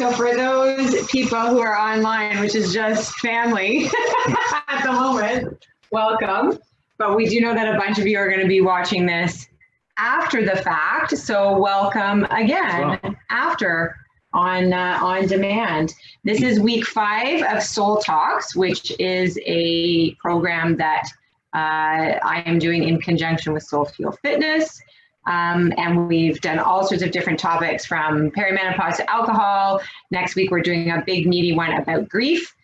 So for those people who are online, which is just family at the moment, welcome. But we do know that a bunch of you are going to be watching this after the fact. So welcome again after on demand. This is week 5 of SoulTalks, which is a program that I am doing in conjunction with Soul Fuel Fitness. And we've done all sorts of different topics from perimenopause to alcohol. Next week, we're doing a big meaty one about grief,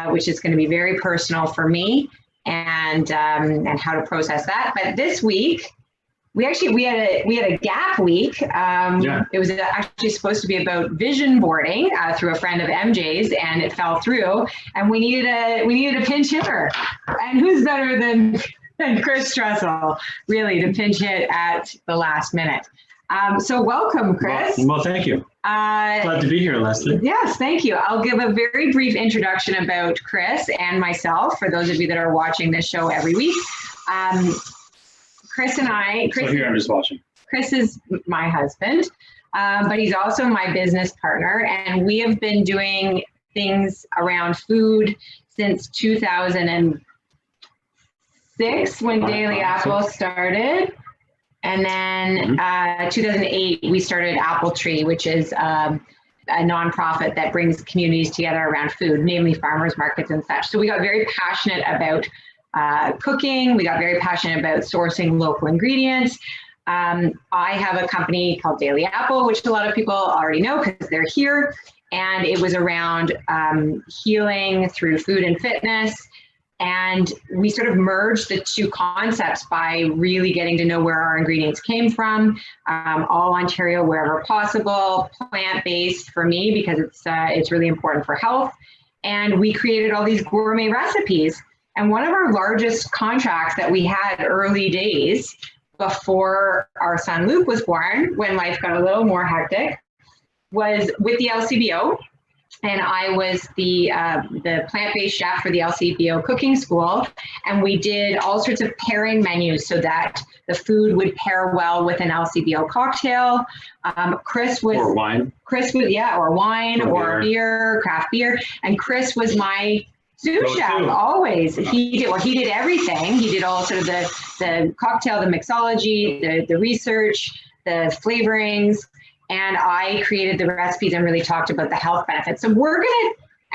which is going to be very personal for me and how to process that. But this week, we had a gap week. It was actually supposed to be about vision boarding through a friend of MJ's, and it fell through. And we needed a pinch hitter, and who's better than Chris Trussell, really, to pinch hit at the last minute. So welcome, Chris. Well, thank you. Glad to be here, Leslie. Yes, thank you. I'll give a very brief introduction about Chris and myself for those of you that are watching this show every week. Chris and I. So here, I'm just watching. Chris is my husband, but he's also my business partner, and we have been doing things around food since 2006 when Daily Apple started, and then 2008 we started Apple Tree, which is a nonprofit that brings communities together around food, namely farmers markets and such. So we got very passionate about cooking. We got very passionate about sourcing local ingredients. I have a company called Daily Apple, which a lot of people already know because they're here. And it was around healing through food and fitness. And we sort of merged the two concepts by really getting to know where our ingredients came from, all Ontario, wherever possible, plant-based for me, because it's really important for health. And we created all these gourmet recipes. And one of our largest contracts that we had early days before our son Luke was born, when life got a little more hectic, was with the LCBO. And I was the plant-based chef for the LCBO cooking school. And we did all sorts of pairing menus so that the food would pair well with an LCBO cocktail. Chris was— Or wine. Chris was, or wine, or beer, craft beer. And Chris was my sous chef always. He did everything. He did all sort of the cocktail, the mixology, the research, the flavorings, and I created the recipes and really talked about the health benefits. So and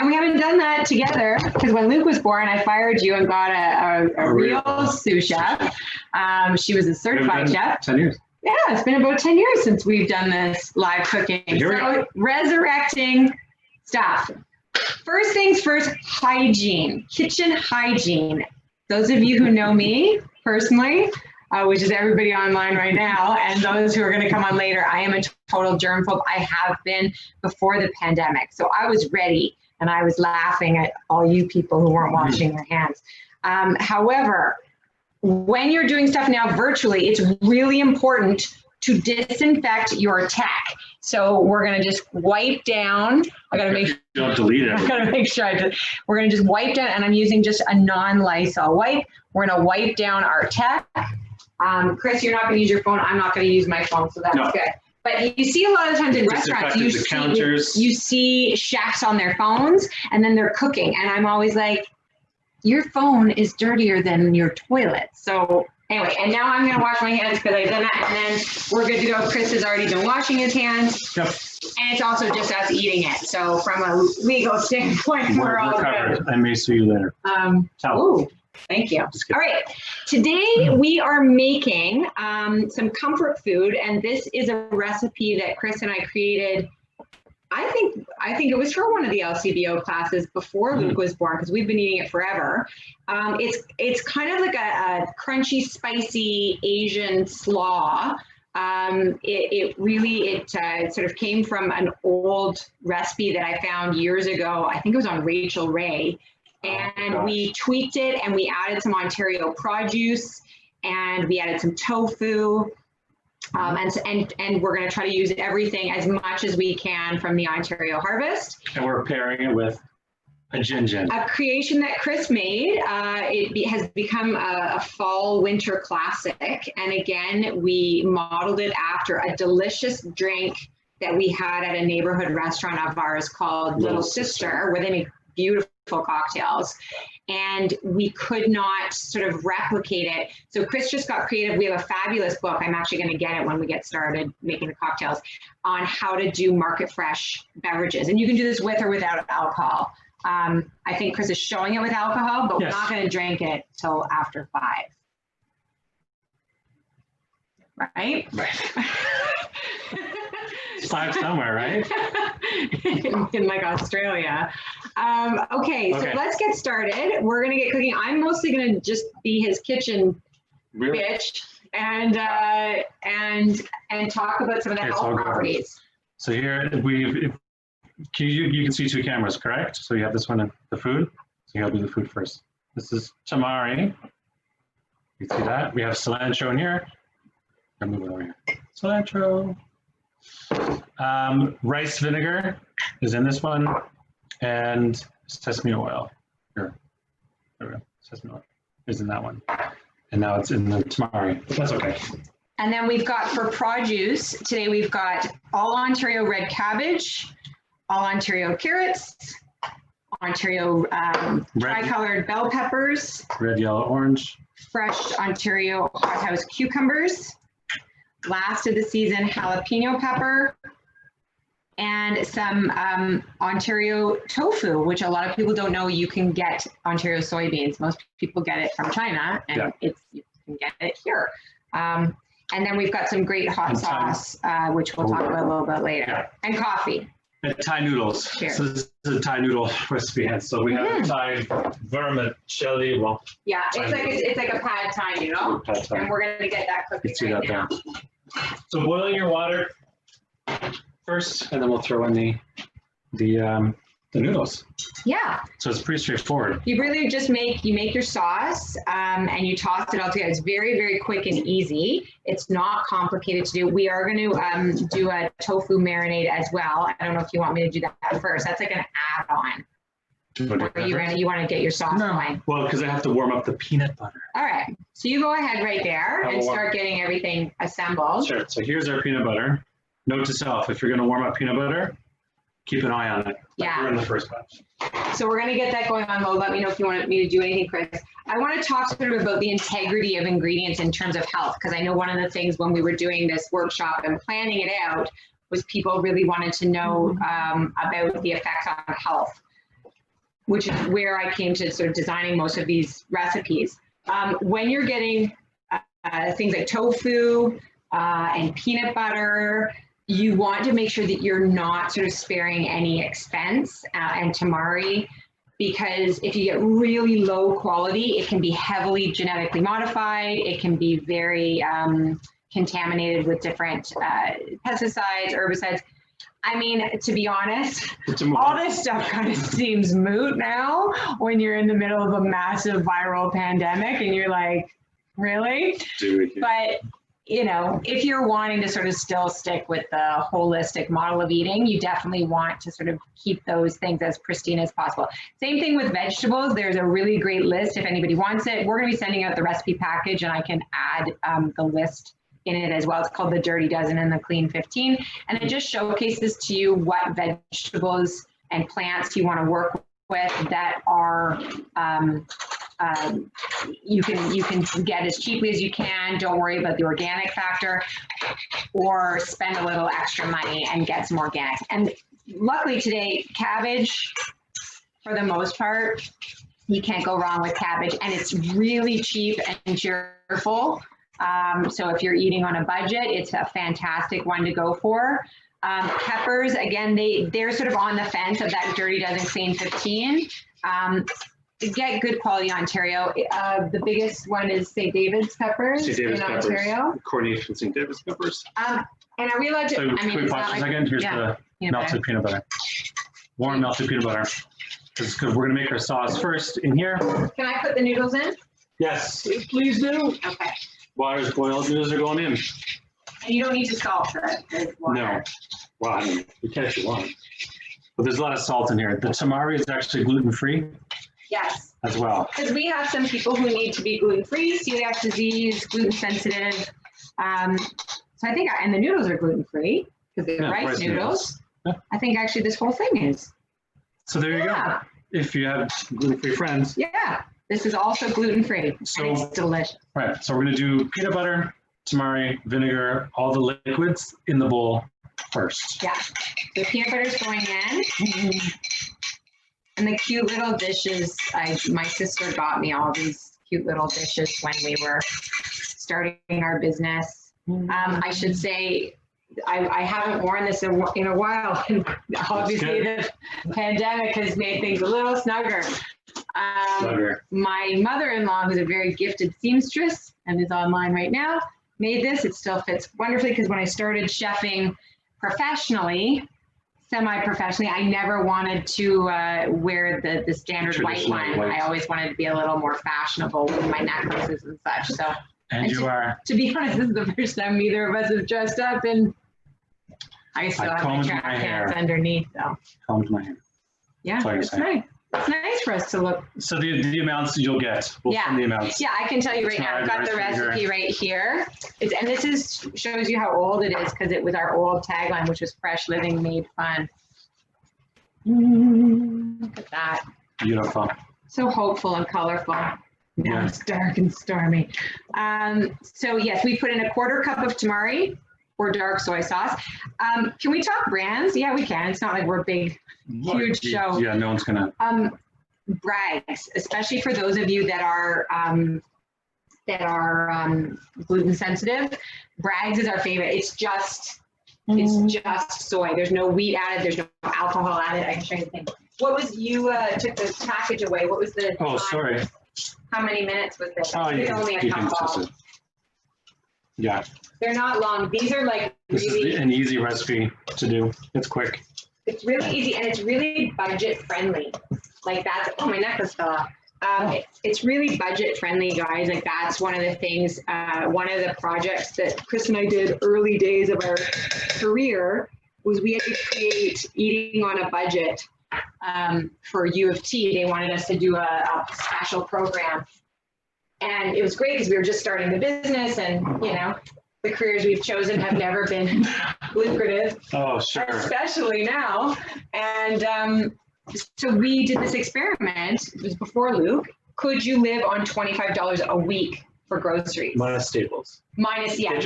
we haven't done that together because when Luke was born, I fired you and got a real sous chef. She was a certified chef. 10 years. Yeah, it's been about 10 years since we've done this live cooking. So resurrecting stuff. First things first, hygiene, kitchen hygiene. Those of you who know me personally, which is everybody online right now, and those who are going to come on later, I am a total germphobe. I have been before the pandemic. So I was ready, and I was laughing at all you people who weren't washing your hands. However, when you're doing stuff now virtually, it's really important to disinfect your tech. So we're going to just wipe down. I got to make sure. Don't delete it. I got to make sure we're going to just wipe down, and I'm using just a non-Lysol wipe. We're going to wipe down our tech. Chris, you're not going to use your phone. I'm not going to use my phone, so that's good. But you see a lot of times in restaurants, you see chefs on their phones, and then they're cooking. And I'm always like, your phone is dirtier than your toilet. So anyway, and now I'm going to wash my hands because I've done that. And then we're good to go. Chris has already been washing his hands. Yep. And it's also just us eating it. So from a legal standpoint, we're all covered. good. I may see you later. Ooh, thank you. All right. Today we are making some comfort food. And this is a recipe that Chris and I created. I think it was for one of the LCBO classes before Luke was born, because we've been eating it forever. It's kind of like a crunchy, spicy Asian slaw. It sort of came from an old recipe that I found years ago. I think it was on Rachel Ray, and we tweaked it and we added some Ontario produce and we added some tofu. And we're going to try to use everything as much as we can from the Ontario harvest. And we're pairing it with a gin. A creation that Chris made. It has become a fall-winter classic. And again, we modeled it after a delicious drink that we had at a neighborhood restaurant of ours called Little Sister, where they make beautiful cocktails. And we could not sort of replicate it. So Chris just got creative. We have a fabulous book. I'm actually going to get it when we get started making the cocktails, on how to do market fresh beverages. And you can do this with or without alcohol. I think Chris is showing it with alcohol, but Yes. we're not going to drink it till after 5. Right? Right. It's 5 somewhere, right? in like Australia. Okay, so let's get started. We're gonna get cooking. I'm mostly gonna just be his kitchen Really? bitch and talk about some of the Okay, so health I'll go properties. So here you can see 2 cameras, correct? So you have this one and the food. So you gotta do the food first. This is tamari. You see that? We have cilantro in here. I'm moving over here. Cilantro. Rice vinegar is in this one, and sesame oil. Here, there we go. Sesame oil is in that one, and now it's in the tamari. But that's okay. And then we've got, for produce today, we've got all Ontario red cabbage, all Ontario carrots, Ontario tri-colored bell peppers, Red, yellow, orange. fresh Ontario hothouse cucumbers, last of the season jalapeno pepper, and some Ontario tofu, which a lot of people don't know you can get Ontario soybeans. Most people get it from China, and you can get it here. And then we've got some great hot sauce, which we'll talk about a little bit later, and coffee. And Thai noodles. Cheers. So this is a Thai noodle recipe. So we have Thai vermicelli. Well, Yeah, it's like a pad Thai noodle, Pad Thai. and we're gonna get that cooking You see right that now. there. So boiling your water first, and then we'll throw in the noodles. Yeah. So it's pretty straightforward. You really just make your sauce and you toss it all together. It's very, very quick and easy. It's not complicated to do. We are going to do a tofu marinade as well. I don't know if you want me to do that first. That's like an add-on. Or you want to get your sauce going? Well, because I have to warm up the peanut butter. All right. So you go ahead right there and start getting everything assembled. Sure. So here's our peanut butter. Note to self, if you're going to warm up peanut butter, keep an eye on it. Yeah. We're in the first batch. So we're going to get that going on low. Let me know if you want me to do anything, Chris. I want to talk sort of about the integrity of ingredients in terms of health, because I know one of the things when we were doing this workshop and planning it out was people really wanted to know about the effects on health, which is where I came to sort of designing most of these recipes. When you're getting things like tofu and peanut butter, you want to make sure that you're not sort of sparing any expense and tamari, because if you get really low quality, it can be heavily genetically modified. It can be very contaminated with different pesticides, herbicides. I mean, to be honest, all this stuff kind of seems moot now when you're in the middle of a massive viral pandemic and you're like, really? But you know, if you're wanting to sort of still stick with the holistic model of eating, you definitely want to sort of keep those things as pristine as possible. Same thing with vegetables. There's a really great list if anybody wants it. We're going to be sending out the recipe package, and I can add the list in it as well. It's called the Dirty Dozen and the Clean 15. And it just showcases to you what vegetables and plants you want to work with that are you can get as cheaply as you can. Don't worry about the organic factor, or spend a little extra money and get some organics. And luckily today, cabbage, for the most part, you can't go wrong with cabbage, and it's really cheap and cheerful. So if you're eating on a budget, it's a fantastic one to go for. Peppers, again, they're sort of on the fence of that Dirty Dozen Clean 15. Get good quality Ontario. The biggest one is St. David's peppers in Ontario. Corniche and St. David's peppers. And are we allowed to? So I mean, can we pause for a second? Here's the melted peanut butter. Warm melted peanut butter. Because we're going to make our sauce first in here. Can I put the noodles in? Yes, please do. Okay. Water's boiled, noodles are going in. And you don't need to salt it. No. Well, I mean, you can if you want. But there's a lot of salt in here. The tamari is actually gluten-free. Yes. As well. Because we have some people who need to be gluten-free, celiac disease, gluten-sensitive. So I think, and the noodles are gluten-free. because they're rice noodles. Yeah. I think actually this whole thing is. So there you go. If you have gluten-free friends. Yeah, this is also gluten-free. So and it's delicious. Right. So we're going to do peanut butter, tamari, vinegar, all the liquids in the bowl first. Yeah. The peanut butter's going in. And the cute little dishes, my sister got me all these cute little dishes when we were starting our business. I should say, I haven't worn this in a while. Obviously, the pandemic has made things a little snugger. My mother-in-law, who's a very gifted seamstress and is online right now, made this. It still fits wonderfully because when I started chefing professionally, semi-professionally, I never wanted to wear the standard white one. I always wanted to be a little more fashionable with my necklaces and such. So, and you are. To be honest, this is the first time either of us have dressed up, and I still have my track pants underneath. So. Combed my hair. Yeah, it's nice. It's nice for us to look. So the amounts you'll get. We'll send the amounts. Yeah, I can tell you right now. I've got the recipe right here. And this shows you how old it is because it was our old tagline, which was "Fresh Living Made Fun." Look at that. Beautiful. So hopeful and colorful. Now it's dark and stormy. So yes, we put in 1/4 cup of tamari or dark soy sauce. Can we talk brands? Yeah, we can. It's not like we're a big, huge show. Yeah, no one's gonna. Bragg's, especially for those of you that are gluten sensitive. Bragg's is our favorite. It's just soy. There's no wheat added. There's no alcohol added. I can show you the thing. What was took the package away? What was the? Oh, sorry. How many minutes was this? Oh, you can test it. Yeah. They're not long. These are like this is an easy recipe to do. It's quick. It's really easy and it's really budget friendly. Like that's, oh, my necklace fell off. It's really budget friendly, guys. Like that's one of the things, one of the projects that Chris and I did early days of our career was we had to create eating on a budget for U of T. They wanted us to do a special program. And it was great because we were just starting the business and, you know, the careers we've chosen have never been lucrative. Oh, sure. Especially now. And so we did this experiment. It was before Luke. Could you live on $25 a week for groceries? Minus staples. Minus like,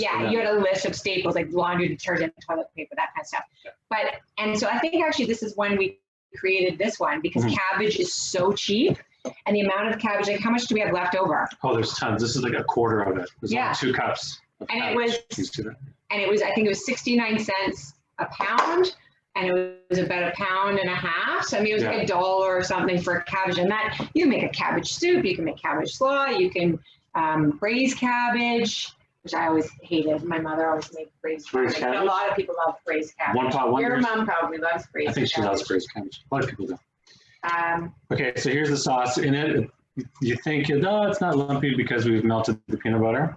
you had a list of staples like laundry detergent, toilet paper, that kind of stuff. Yeah. And so I think actually this is when we created this one because cabbage is so cheap. And the amount of cabbage, like how much do we have left over? Oh, there's tons. This is like 1/4 of it. There's only 2 cups. And it was, I think it was 69 cents a pound. And it was about £1.50. So I mean, it was like $1 or something for cabbage. And that, you can make a cabbage soup, you can make cabbage slaw, you can braise cabbage, which I always hated. My mother always made braised cabbage. But a lot of people love braised cabbage. Your mom probably loves braised cabbage. I think she loves braised cabbage. A lot of people do. Okay, so here's the sauce in it. You think, oh, it's not lumpy because we've melted the peanut butter.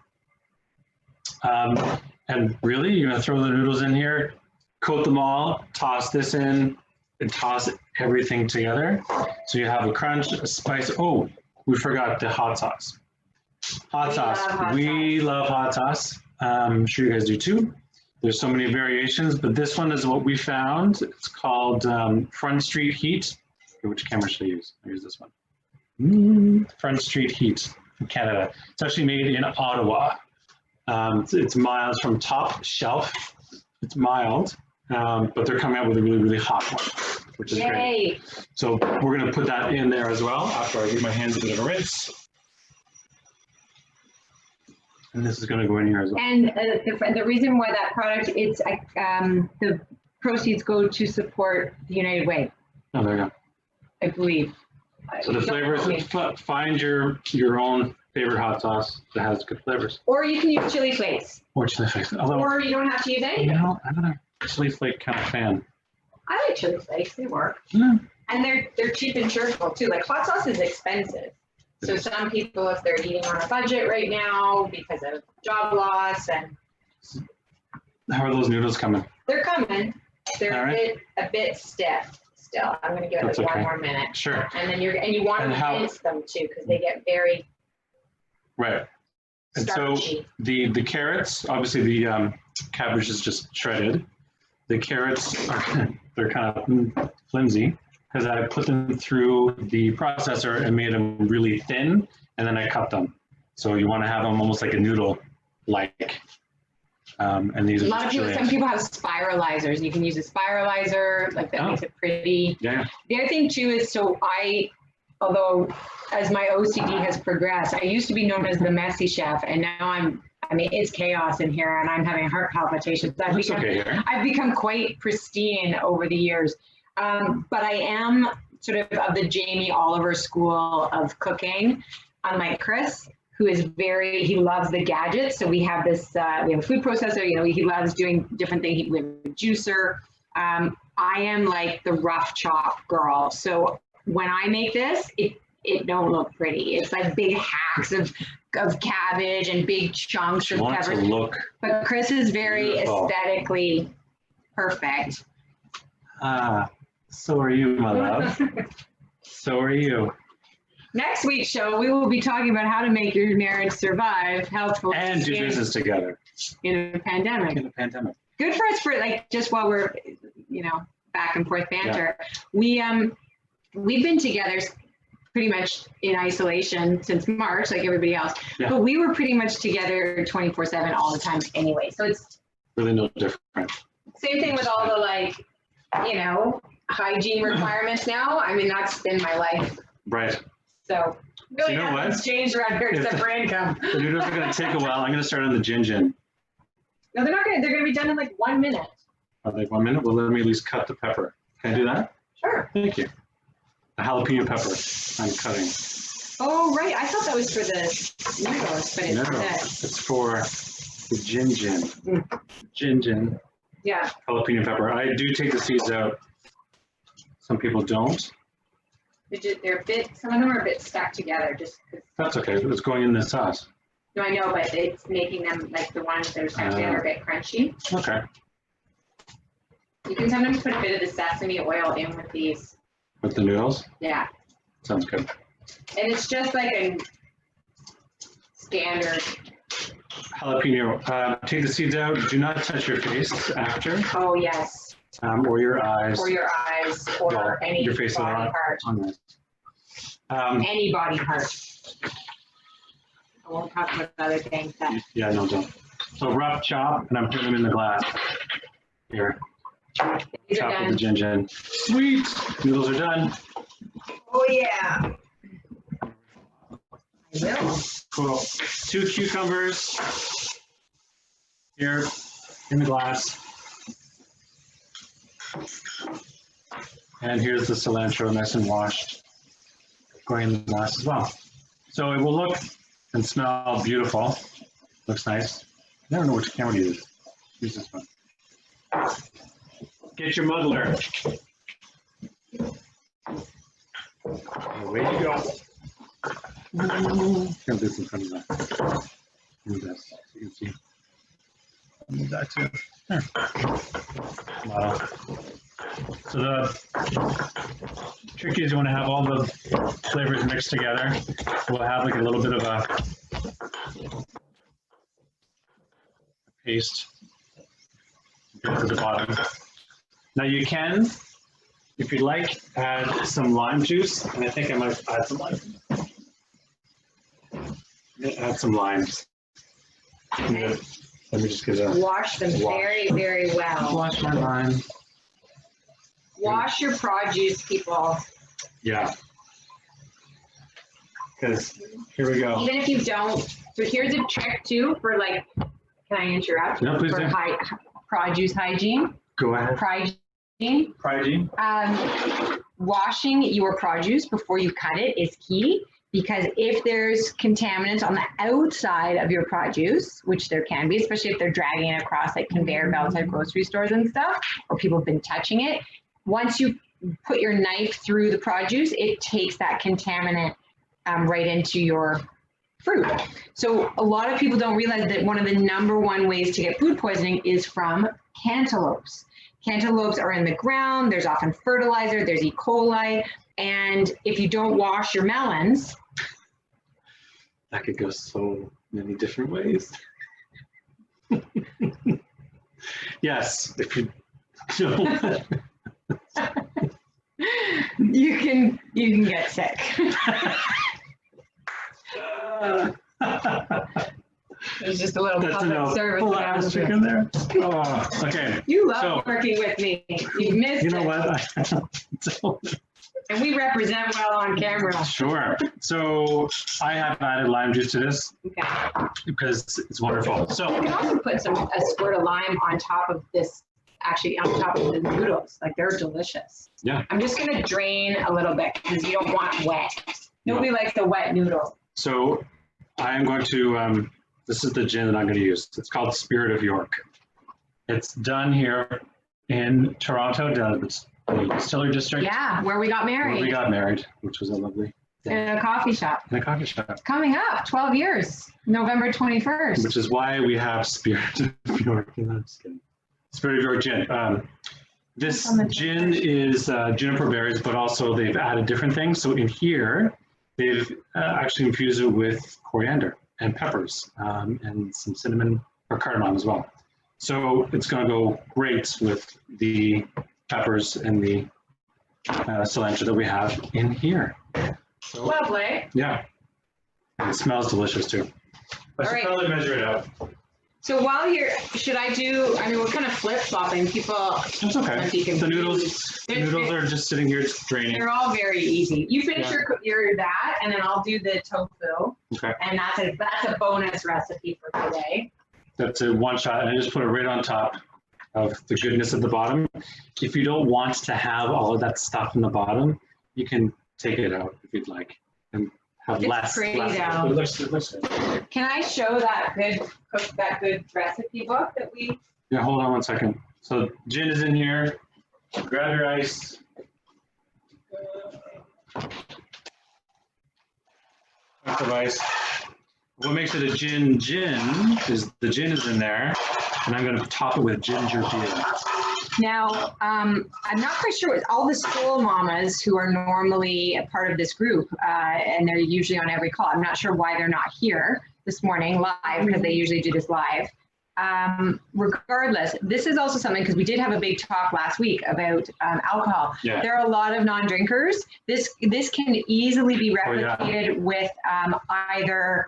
And really, you're gonna throw the noodles in here, coat them all, toss this in, and toss everything together. So you have a crunch, a spice. Oh, we forgot the hot sauce. Hot sauce. We love hot sauce. I'm sure you guys do too. There's so many variations, but this one is what we found. It's called Front Street Heat. Which camera should I use? I'll use this one. Front Street Heat from Canada. It's actually made in Ottawa. It's mild from top shelf. It's mild, but they're coming out with a really, really hot one, which is great. So we're going to put that in there as well after I give my hands a bit of a rinse. And this is going to go in here as well. And the reason why that product, it's the proceeds go to support the United Way. Oh, there you go. I believe. So the flavors, find your own favorite hot sauce that has good flavors. Or you can use chili flakes. Or chili flakes. Although, or you don't have to use anything. You know, I'm not a chili flake kind of fan. I like chili flakes. They work. And they're cheap and cheerful too. Like hot sauce is expensive. So some people, if they're eating on a budget right now because of job loss and. How are those noodles coming? They're coming. They're a bit stiff. Still, I'm going to give it one more minute. Sure. And then you want to mince them too because they get very starchy. And so the carrots, obviously the cabbage is just shredded. The carrots are they're kind of flimsy because I put them through the processor and made them really thin, and then I cut them. So you want to have them almost like a noodle, like. And these are a lot of people. Some people have spiralizers. You can use a spiralizer, like that makes it pretty. Yeah. The other thing too is, so although as my OCD has progressed, I used to be known as the messy chef, and now I mean, it's chaos in here, and I'm having heart palpitations. I've become quite pristine over the years. But I am sort of the Jamie Oliver school of cooking, unlike Chris, who is he loves the gadgets. So we have this, we have a food processor, he loves doing different things. We have a juicer. I am like the rough chop girl. So when I make this, it don't look pretty. It's like big hacks of cabbage and big chunks of cabbage. But Chris is very aesthetically perfect. So are you, my love. So are you. Next week's show, we will be talking about how to make your marriage survive healthfully and do business together in a pandemic. Good for us, for like just while we're back and forth banter. Yeah. We've been together pretty much in isolation since March, like everybody else. Yeah. But we were pretty much together 24/7 all the time anyway. So it's really no different. Same thing with all the hygiene requirements now. I mean, that's been my life. Right. So really nothing's changed around here except for income. The noodles are going to take a while. I'm going to start on the gin. No, they're not going to. They're going to be done in like 1 minute. Oh, like 1 minute? Well, let me at least cut the pepper. Can I do that? Sure. Thank you. A jalapeno pepper I'm cutting. Oh, right. I thought that was for the noodles, but it's for the gin. Gin. Yeah. Jalapeno pepper. I do take the seeds out. Some people don't. They're some of them are a bit stuck together. Just that's okay. It's going in the sauce. No, I know, but it's making them like the ones that are stuck together a bit crunchy. Okay. You can sometimes put a bit of the sesame oil in with these. With the noodles? Yeah. Sounds good. And it's just like a standard jalapeno. Take the seeds out. Do not touch your face after. Oh, yes. Or your eyes. Or your eyes, or any your face body part. Any body part. I won't talk about other things. Yeah, no, don't. So rough chop, and I'm putting them in the glass. Here. These chop with the gin. Sweet! Noodles are done. Oh, yeah. I will. Cool. 2 cucumbers here in the glass. And here's the cilantro, nice and washed, going in the glass as well. So it will look and smell beautiful. Looks nice. I never know which camera to use. Use this one. Get your muddler. Away you go. Turn this in front of that. Move this so you can see. Move that too. There. Wow. So the trick is you want to have all the flavors mixed together. We'll have like a little bit of a paste to the bottom. Now you can, if you'd like, add some lime juice, and I think I might add some lime. Add some limes. Okay. Let me just get a wash them very, very well. Wash my lime. Wash your produce, people. Yeah. Because here we go. Even if you don't. So here's a trick too for like, can I interrupt? No, please do. Produce hygiene. Go ahead. Hygiene. Washing your produce before you cut it is key, because if there's contaminants on the outside of your produce, which there can be, especially if they're dragging it across like conveyor belts at grocery stores and stuff, or people have been touching it, once you put your knife through the produce, it takes that contaminant right into your fruit. So a lot of people don't realize that one of the #1 ways to get food poisoning is from cantaloupes. Cantaloupes are in the ground, there's often fertilizer, there's E. coli, and if you don't wash your melons. That could go so many different ways. Yes, if you don't. You can get sick. There's just a little That's public enough service plastic in there. Oh, okay. You love working with me. You missed You know it. what? And we represent well on camera. Sure. So I have added lime juice to this Okay. because it's wonderful. You So can also put a squirt of lime on top of this, actually on top of the noodles. Like they're delicious. yeah. I'm just gonna drain a little bit because you don't want wet. Nobody likes a wet noodle. So I am going to, this is the gin that I'm going to use. It's called Spirit of York. It's done here in Toronto, the distillery district. Yeah, where we got Where we married. got married, which was a lovely In day. a coffee shop. In a coffee shop. Coming up, 12 years, November 21st. Which is why we have Spirit of York. No, I'm just kidding. Spirit of York gin. This gin is juniper berries, but also they've added different things. So in here, they've actually infused it with coriander and peppers and some cinnamon or cardamom as well. So it's going to go great with the peppers and the cilantro that we have in here. So, Lovely. yeah, and it smells delicious too. I should probably measure it out. So while you're, should I do, I mean, we're kind of flip-flopping. People, That's okay. The noodles are just sitting here just draining. They're all very easy. You finish your that, and then I'll do the tofu. Okay. And that's a bonus recipe for today. That's a one shot, and I just put it right on top of the goodness at the bottom. If you don't want to have all of that stuff in the bottom, you can take it out if you'd like and have It's less. pretty less. though. It looks good. Can I show that good recipe book that we? Yeah, hold on one second. So gin is in here. Grab your ice. Lots of ice. What makes it a gin is the gin is in there, and I'm going to top it with ginger beer. Now, I'm not quite sure what all the school mamas who are normally a part of this group, and they're usually on every call. I'm not sure why they're not here this morning live, because they usually do this live. Regardless, this is also something, because we did have a big talk last week about alcohol. Yeah. There are a lot of non-drinkers. This can easily be replicated with either,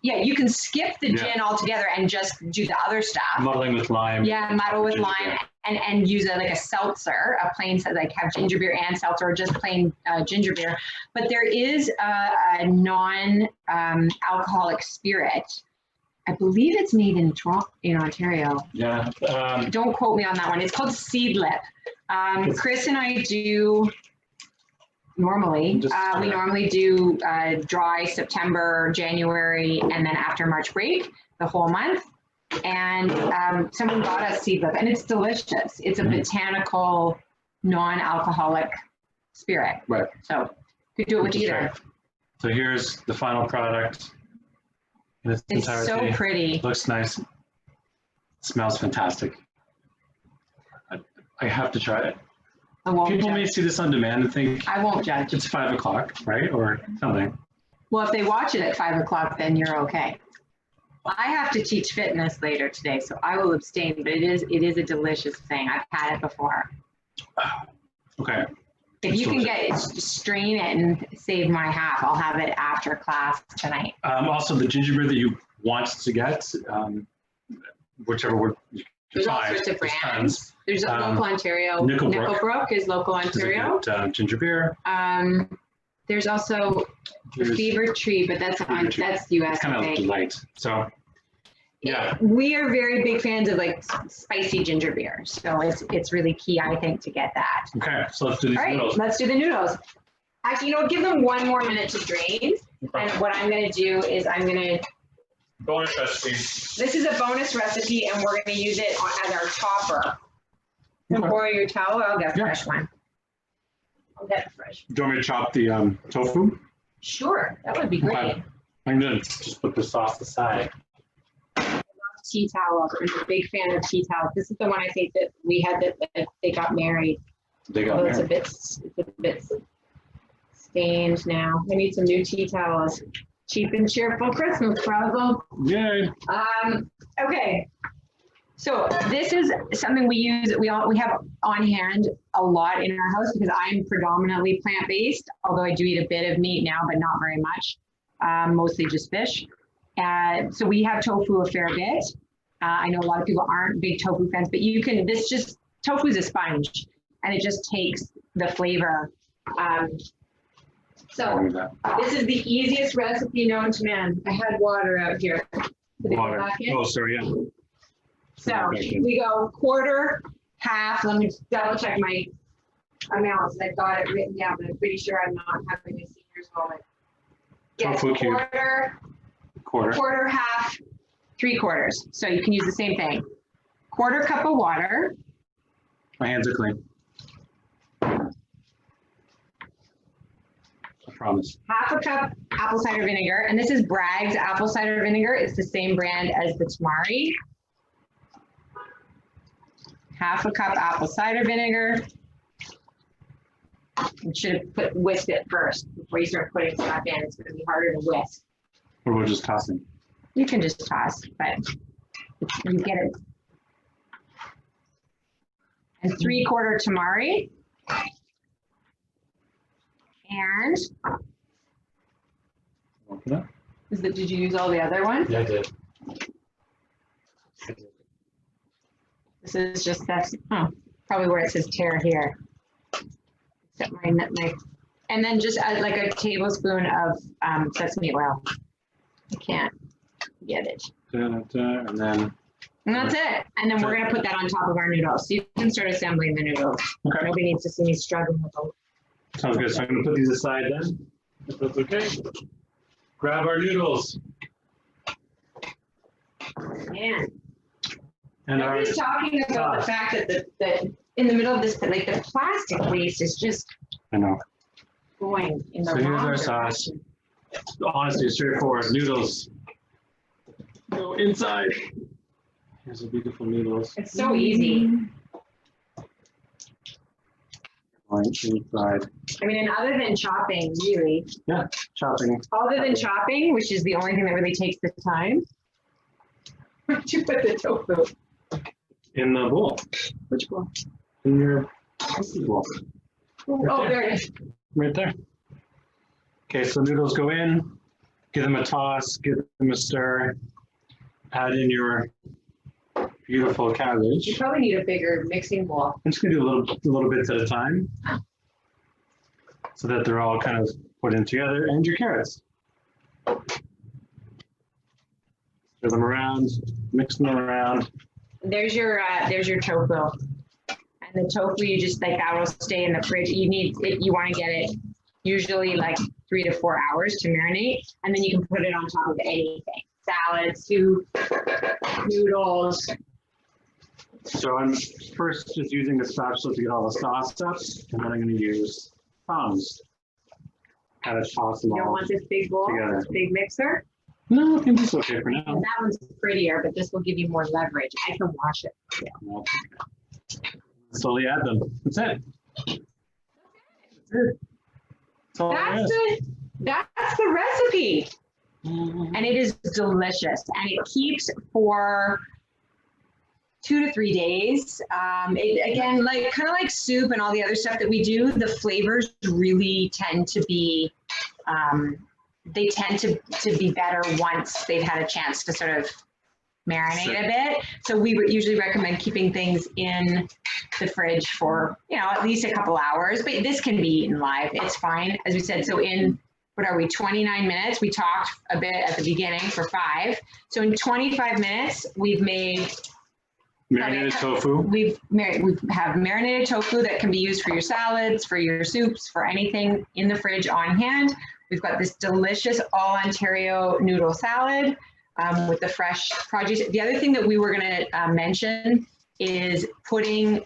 you can skip the gin altogether and just do the other stuff. Muddling with lime. Yeah, muddle with lime and use like a seltzer, a plain, like have ginger beer and seltzer, or just plain ginger beer. But there is a non-alcoholic spirit. I believe it's made in Toronto, in Ontario. Yeah. Don't quote me on that one. It's called Seedlip. Chris and I do normally. We normally do dry September, January, and then after March break, the whole month. And someone got us Seedlip, and it's delicious. It's a botanical, non-alcoholic spirit. Right. So you could do it with either. Right. So here's the final product. It's so pretty. Looks nice. Smells fantastic. I have to try it. People may see this on demand and think I won't judge. It's 5 o'clock, right, or something. Well, if they watch it at 5 o'clock, then you're okay. I have to teach fitness later today, so I will abstain. But it is a delicious thing. I've had it before. Okay. If you can strain it and save my half, I'll have it after class tonight. Also, the ginger beer that you want to get, whichever word you can There's all find, sorts of brands. There's a local Ontario. Nickelbrook is local Ontario. Ginger beer. There's also Fever Tree, but that's US. It's kind of light. So, yeah. We are very big fans of like spicy ginger beer, so it's really key, I think, to get that. Okay, so let's do these noodles. All right, let's do the noodles. Actually, give them 1 more minute to drain. Okay. And what I'm going to do is bonus recipe. This is a bonus recipe, and we're going to use it as our topper. And borrow your towel. I'll get a fresh one. I'll get fresh. Do you want me to chop the tofu? Sure, that would be great. Okay. I'm going to just put the sauce aside. Tea towel. I'm a big fan of tea towels. This is the one I think that we had that they got married. It's a bit stained now. I need some new tea towels. Cheap and cheerful Christmas present. Yay. Okay. So this is something we use, we have on hand a lot in our house because I'm predominantly plant-based, although I do eat a bit of meat now, but not very much, mostly just fish. So we have tofu a fair bit. I know a lot of people aren't big tofu fans, but you can, tofu is a sponge and it just takes the flavor. So this is the easiest recipe known to man. I had water out here. Water. Oh, sorry, yeah. So we go quarter, half. Let me double check my amounts. I've got it written down, but I'm pretty sure I'm not having a senior's moment. Yes, quarter, half, 3/4. So you can use the same thing. Quarter cup of water. My hands are clean. I promise. Half a cup apple cider vinegar, and this is Bragg's apple cider vinegar. It's the same brand as the tamari. Half a cup apple cider vinegar. You should have whisked it first before you start putting stuff in. It's going to be harder to whisk. Or we're just tossing. You can just toss, but you get it. And 3/4 tamari. And did you use all the other ones? Yeah, I did. This is just probably where it says tear here. Except my and then just like a tablespoon of sesame oil. I can't get it. And that's it. And then we're gonna put that on top of our noodles. So you can start assembling the noodles. Okay. Nobody needs to see me struggling with them. Sounds good. So I'm gonna put these aside then, if that's okay. Grab our noodles. Man. And nobody's talking about the fact that in the middle of this, like the plastic waste is just going in the wrong direction. So here's our sauce. Honestly, straightforward. Noodles go inside. Here's the beautiful noodles. It's so easy. Inside. I mean, and other than chopping, really. Yeah, chopping. Other than chopping, which is the only thing that really takes the time. Where'd you put the tofu? In the bowl. Which bowl? In your bowl. Right there it is. Right there. Okay, so noodles go in. Give them a toss. Give them a stir. Add in your beautiful cabbage. You probably need a bigger mixing bowl. I'm just gonna do little bits at a time, so that they're all kind of put in together. And your carrots. Stir them around. Mix them around. There's your tofu. And the tofu, you just that will stay in the fridge. You want to get it usually like 3 to 4 hours to marinate, and then you can put it on top of anything: salad, soup, noodles. So I'm first just using the spatula to get all the sauce up, and then I'm going to use tongs. Kind of toss them all. You don't want this big bowl, together. this big mixer? No, I think it's okay for now. And that one's prettier, but this will give you more leverage. I can wash it. Yeah. Slowly add them. That's it. That's all that's the recipe. And it is delicious. And it keeps for 2 to 3 days. Again, kind of like soup and all the other stuff that we do, the flavors really tend to be they tend to be better once they've had a chance to sort of marinate a bit. So we would usually recommend keeping things in the fridge for, at least a couple hours, but this can be eaten live. It's fine. As we said, so in, 29 minutes? We talked a bit at the beginning for 5. So in 25 minutes, we've made marinated tofu. We have marinated tofu that can be used for your salads, for your soups, for anything in the fridge on hand. We've got this delicious all Ontario noodle salad with the fresh produce. The other thing that we were going to mention is putting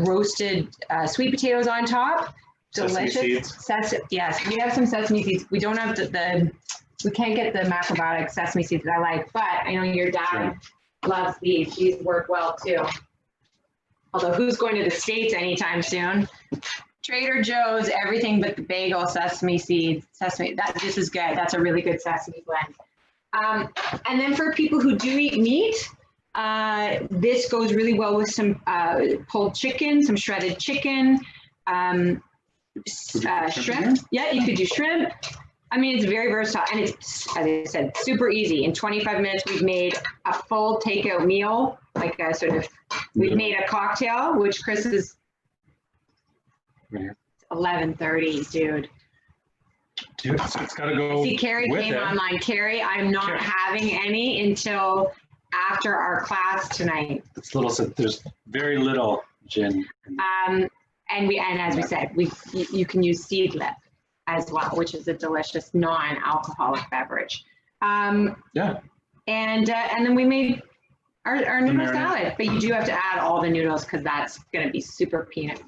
roasted sweet potatoes on top. Delicious. Yes, we have some sesame seeds. We don't have we can't get the macrobiotic sesame seeds that I like, but I know your dad loves these. These work well too. Although who's going to the States anytime soon? Trader Joe's, everything but the bagel, sesame seeds, this is good. That's a really good sesame blend. And then for people who do eat meat, This goes really well with some pulled chicken, some shredded chicken, shrimp. Yeah, you could do shrimp. I mean, it's very versatile, and it's, as I said, super easy. In 25 minutes, we've made a full takeout meal, like a sort of, we've made a cocktail, which Chris is 11:30, dude. Dude, so it's got to go. See, Carrie came online. Carrie, I'm not having any until after our class tonight. It's little. So there's very little gin. And as we said, you can use seedlip as well, which is a delicious non-alcoholic beverage. Yeah. And then we made our noodle salad, but you do have to add all the noodles because that's going to be super peanut.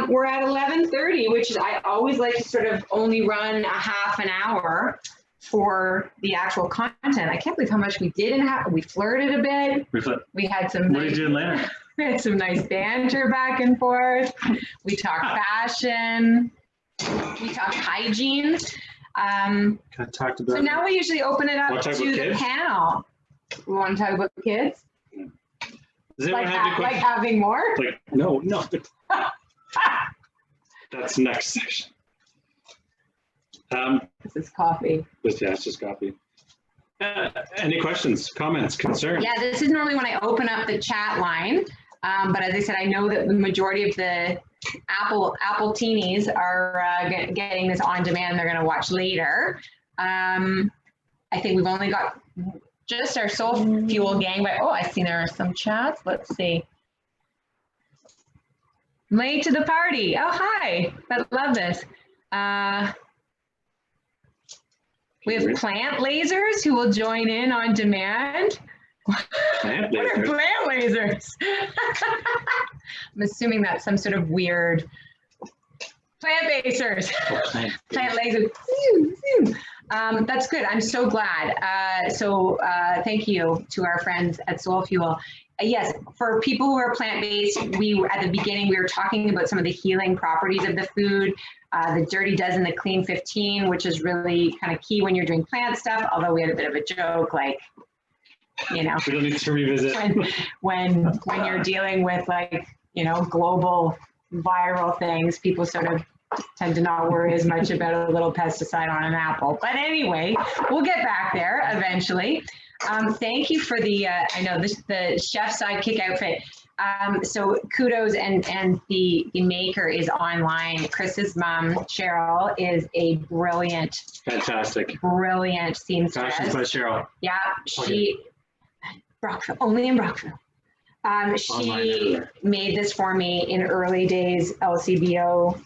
We're at 11:30, which is, I always like to sort of only run a half an hour for the actual content. I can't believe how much we did and we flirted a bit. We had some. What are you doing later? We had some nice banter back and forth. We talked fashion. We talked hygiene. So now we usually open it up to the panel. We want to talk about the kids? Does anyone have like having more? Like, no. That's next section. This is coffee. It's just coffee. Any questions, comments, concerns? Yeah, this is normally when I open up the chat line. But as I said, I know that the majority of the Apple teenies are getting this on demand. They're going to watch later. I think we've only got just our Soul Fuel gang, but I see there are some chats. Let's see. Late to the party. Oh, hi. I love this. We have plant lasers who will join in on demand. What are plant lasers? I'm assuming that's some sort of weird plant basers. Plant lasers. That's good. I'm so glad. Thank you to our friends at Soul Fuel. Yes, for people who are plant-based, at the beginning we were talking about some of the healing properties of the food, the Dirty Dozen, the Clean 15, which is really kind of key when you're doing plant stuff. Although we had a bit of a joke, like, you know, we don't need to revisit when you're dealing with, like, you know, global viral things, people sort of tend to not worry as much about a little pesticide on an apple. But anyway, we'll get back there eventually. Thank you for the, I know the chef sidekick outfit. So kudos, and the maker is online. Chris's mom, Cheryl, is a brilliant, brilliant seamstress. Passions by Cheryl. Yeah, she, Brockville, only in Brockville. She made this for me in early days, LCBO,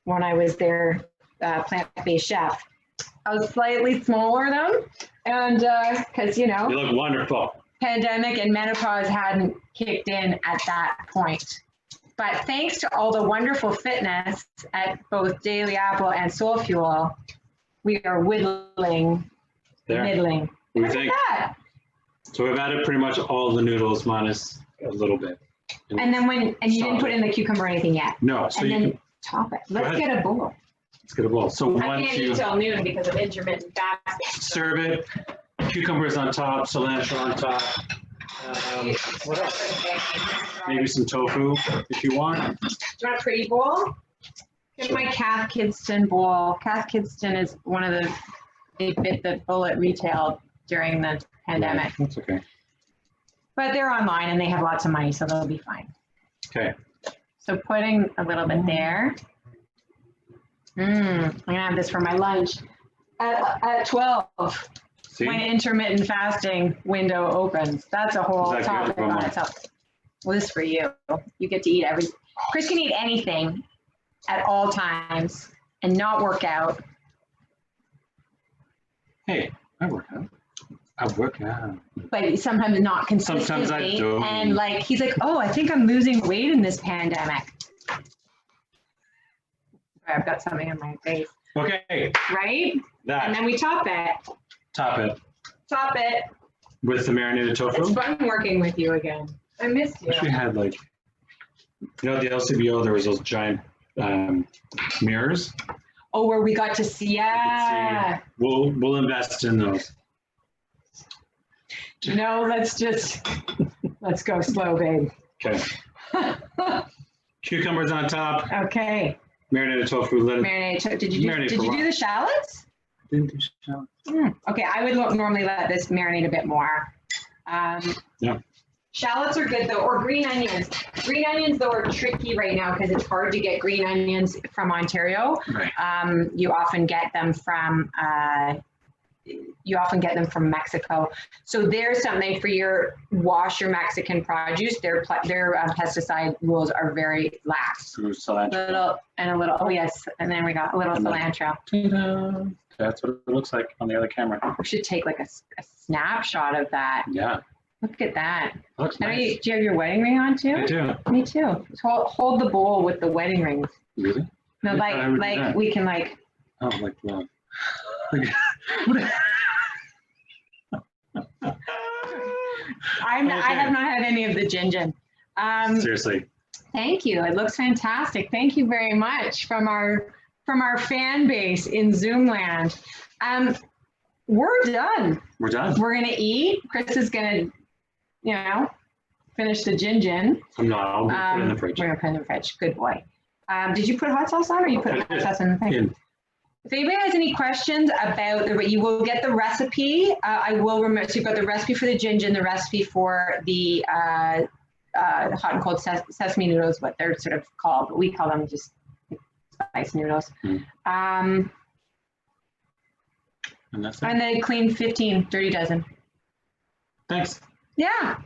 when I was their plant-based chef. I was slightly smaller though, and because, you know, you look wonderful. Pandemic and menopause hadn't kicked in at that point. But thanks to all the wonderful fitness at both Daily Apple and Soul Fuel, we are middling. What do you think? That? So we've added pretty much all the noodles minus a little bit. And then you didn't put in the cucumber or anything yet. No, so you can top it. Let's get a bowl. Let's get a bowl. So I can't eat till noon because of intermittent fasting. Serve it. Cucumbers on top, cilantro on top. What else? Maybe some tofu if you want. Do you want a pretty bowl? Get my Kath Kidston bowl. Kath Kidston is one of they bit the bullet retail during the pandemic. That's okay. But they're online and they have lots of money, so they'll be fine. Okay. So putting a little bit there. I'm gonna have this for my lunch at 12. See? When intermittent fasting window opens. That's a whole topic on itself. Well, this is for you. You get to eat Chris can eat anything at all times and not work out. Hey, I work out. But sometimes not consistently. Sometimes I do. And like, he's like, oh, I think I'm losing weight in this pandemic. I've got something in my face. Okay. Right? And then we top it. Top it. Top it. With the marinated tofu? It's fun working with you again. I missed you. I wish we had, like, you know, at the LCBO, there was those giant mirrors. Oh, where we got to see, yeah. We'll invest in those. No, let's go slow, babe. Okay. Cucumbers on top. Okay. Marinated tofu. Did you do the shallots? Didn't do shallots. Okay, I would normally let this marinate a bit more. Yeah. Shallots are good though, or green onions. Green onions though are tricky right now because it's hard to get green onions from Ontario. Right. You often get them from Mexico. So there's something for wash your Mexican produce. Their pesticide rules are very lax. Cilantro. Oh yes, and then we got a little cilantro. Ta-da. That's what it looks like on the other camera. We should take like a snapshot of that. Yeah. Look at that. Looks nice. Do you have your wedding ring on too? I do. Me too. Just hold the bowl with the wedding rings. Really? No, like we can like. Oh, like love. I have not had any of the gingin. Seriously. Thank you. It looks fantastic. Thank you very much from our fan base in Zoom land. We're done. We're done. We're gonna eat. Chris is gonna, finish the gingin. I'm not. I'll put it in the fridge. We're gonna put it in the fridge. Good boy. Did you put hot sauce on, or you put hot sauce in the thing? If anybody has any questions about you will get the recipe. I will remember. So you've got the recipe for the gingin, the recipe for the hot and cold sesame noodles, what they're sort of called, but we call them just spice noodles. And then clean 15, dirty dozen. Thanks. Yeah.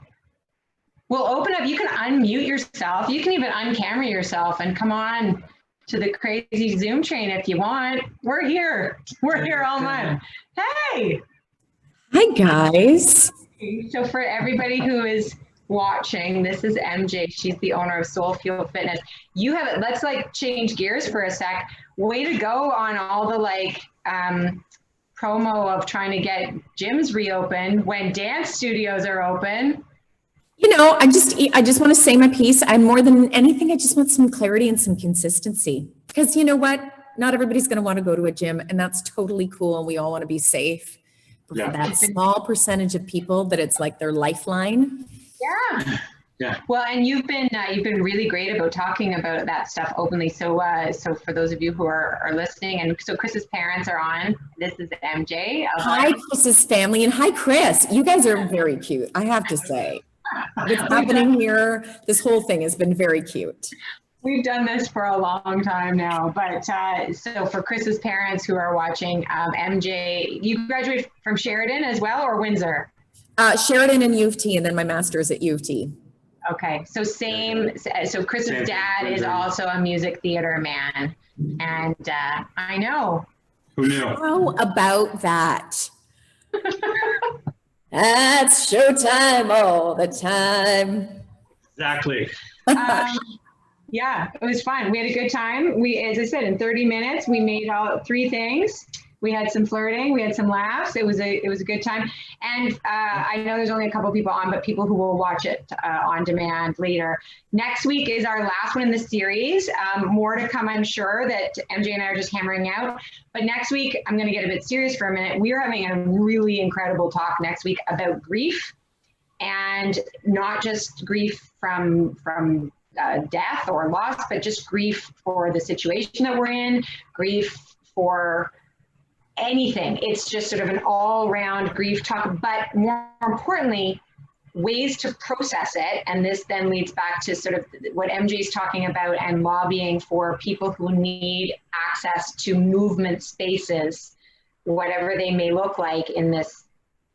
We'll open up. You can unmute yourself. You can even uncamera yourself and come on to the crazy Zoom train if you want. We're here. We're here all month. Hey. Hi, guys. So for everybody who is watching, this is MJ. She's the owner of Soul Fuel Fitness. You have it. Let's change gears for a sec. Way to go on all the promo of trying to get gyms reopened when dance studios are open. I just want to say my piece. I'm more than anything, I just want some clarity and some consistency, because you know what? Not everybody's going to want to go to a gym, and that's totally cool. And we all want to be safe. But for that small percentage of people that it's like their lifeline. Yeah. Yeah. Well, and you've been really great about talking about that stuff openly. So for those of you who are listening, and so Chris's parents are on. This is MJ. Hi, Chris's family, and hi, Chris. You guys are very cute, I have to say. What's happening here? This whole thing has been very cute. We've done this for a long time now, but so for Chris's parents who are watching, MJ, you graduated from Sheridan as well, or Windsor? Sheridan and U of T, and then my master's at U of T. Okay, so same. So Chris's dad is also a music theater man, and I know. Who knew? How about that? That's showtime all the time. Exactly. Yeah, it was fun. We had a good time. As I said, in 30 minutes, we made all 3 things. We had some flirting, we had some laughs. It was a good time. And I know there's only a couple people on, but people who will watch it on demand later. Next week is our last one in the series. More to come, I'm sure, that MJ and I are just hammering out. But next week, I'm going to get a bit serious for a minute. We are having a really incredible talk next week about grief, and not just grief from death or loss, but just grief for the situation that we're in, grief for anything. It's just sort of an all-round grief talk, but more importantly, ways to process it. And this then leads back to sort of what MJ's talking about and lobbying for people who need access to movement spaces, whatever they may look like in this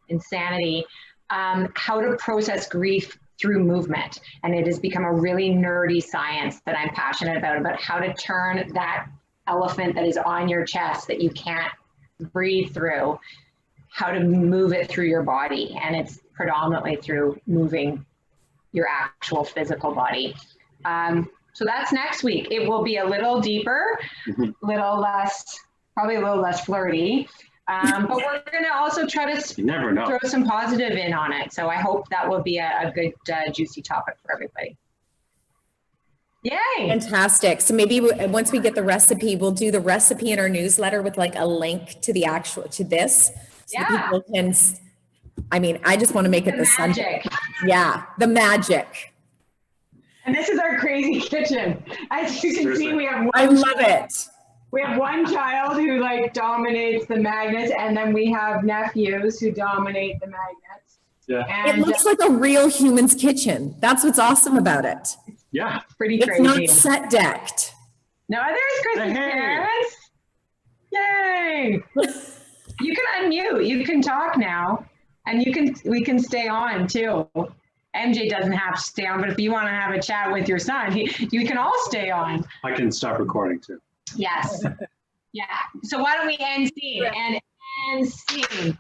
insanity, how to process grief through movement. And it has become a really nerdy science that I'm passionate about how to turn that elephant that is on your chest that you can't breathe through, how to move it through your body. And it's predominantly through moving your actual physical body. So that's next week. It will be a little deeper, probably a little less flirty. But we're going to also try to throw some positive in on it. So I hope that will be a good, juicy topic for everybody. Yay! Fantastic. So maybe once we get the recipe, we'll do the recipe in our newsletter with a link to the to this. So people can I mean, I just want to make it the magic. Yeah, the magic. And this is our crazy kitchen. As you can see, we have I love it. We have one child who like dominates the magnets, and then we have nephews who dominate the magnets. Yeah. And It looks like a real human's kitchen. That's what's awesome about it. Yeah. pretty It's crazy. not set decked. No, there's Chris's parents. Yay! You can unmute. You can talk now, and we can stay on too. MJ doesn't have to stay on, but if you want to have a chat with your son, you can all stay on. I can stop recording too. Yes. Yeah. So why don't we end scene and end scene?